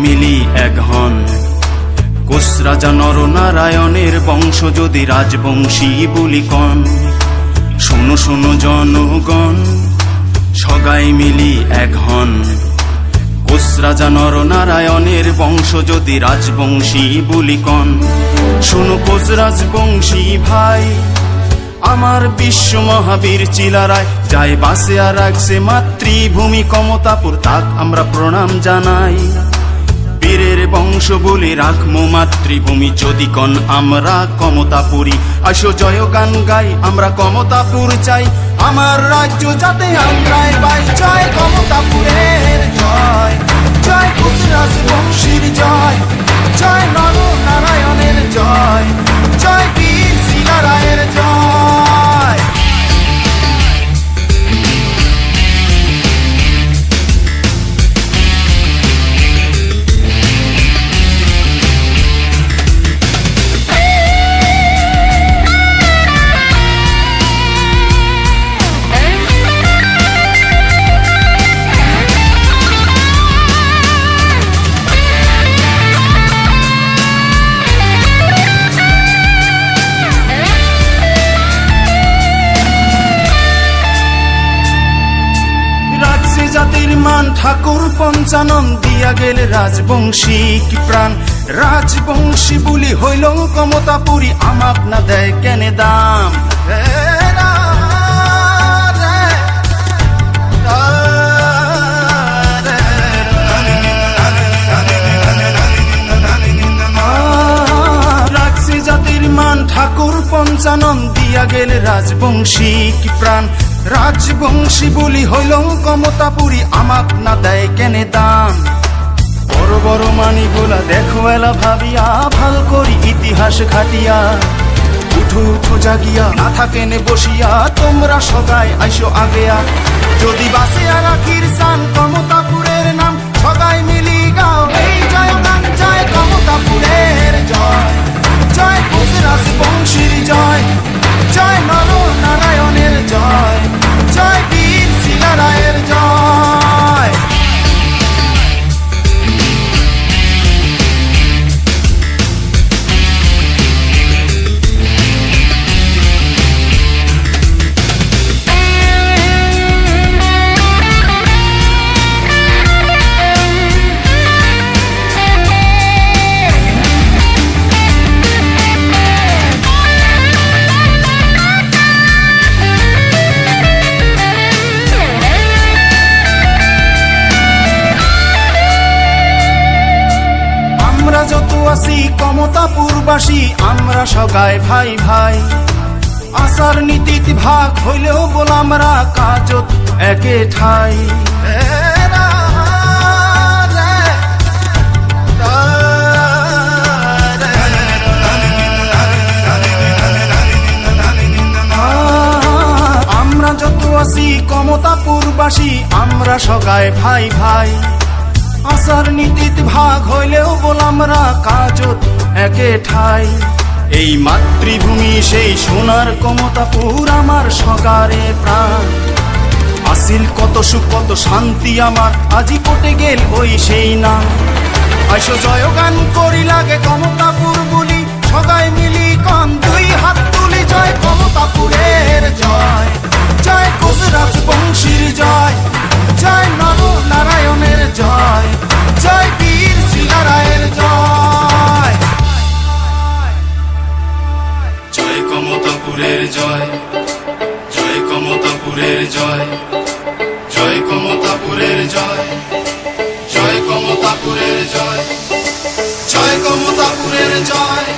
মিলি এক হন। কোষ রাজা নরনারায়ণের বংশ যদি রাজবংশী বলি কন। শোনো শোনো জনগণ, সগাই মিলি এক হন। কোষ রাজা নরনারায়ণের বংশ যদি রাজবংশী বলি কন। শোনো কোষ রাজবংশী ভাই, আমার বিশ্ব মহাবীর চিলারায় যায় বাসে আর রাখছে মাতৃভূমি কমতাপুর, তাক আমরা প্রণাম জানাই। বীরের বংশ বলে রাখমো মাতৃভূমি, যদি কন আমরা কমতাপুরী। আসো জয় গান গাই, আমরা কমতাপুর চাই, আমার রাজ্য যাতে আমরাই পাই। জয় কমতাপুরের জয়, জয় কোষ রাজবংশীর জয়, জয় নরনারায়ণের জয়, জয় বীর শিলারায়ের জয়। জাতির মান ঠাকুর পঞ্চানন দিয়া গেলে রাজবংশী কি প্রাণ। রাজবংশী বলি হইল কমতাপুরী, আমাক না দেয় কেনে দাম। রাজসি জাতির মান ঠাকুর পঞ্চানন দিয়া গেলে রাজবংশী কি প্রাণ। রাজবংশী বলি হইল কমতাপুরী, আমাক না দেয় কেনে দাম। বড় বড় মানি গোলা দেখো এলা ভাবিয়া, ভাল করি ইতিহাস ঘাটিয়া। উঠো উঠো জাগিয়া, না থাকেনে বসিয়া, তোমরা সগাই আইসো আগেয়া। যদি বাসে আর আখির সান কমতাপুরের নাম, সগাই মিলি গাও এই জয় গান। জয় কমতাপুরের জয়, জয় কোষ রাজবংশীর জয়, জয় নরনারায়ণের জয়, জয় বীর শিলারায়ের জয়। যত আসি কমতাপুরবাসী, আমরা সগাই ভাই ভাই। আচার নীতিত ভাগ হইলেও বল আমরা কাজত একে ঠাই। আমরা যত আসি কমতাপুরবাসী, আমরা সগাই ভাই ভাই। আচার নীতিত ভাগ হইলেও বল আমরা কাজত একে ঠাই। এই মাতৃভূমি সেই সোনার কমতাপুর, আমার সগারে প্রাণ। আসিল কত সুখ কত শান্তি আমার, আজি পটে গেল ওই সেই নাম। আইসো জয় গান করি লাগে কমতাপুর বলি, সগাই মিলি কন দুই হাত তুলি। জয় কমতাপুরের জয়, জয় কোষ রাজবংশীর জয়, জয় নরনারায়ণের জয়, জয় বীর শিলারায়ের জয়। জয় কমতাপুরের জয়, জয় কমতাপুরের জয়, জয় কমতাপুরের জয়, জয় কমতাপুরের জয়, জয় কমতাপুরের জয়।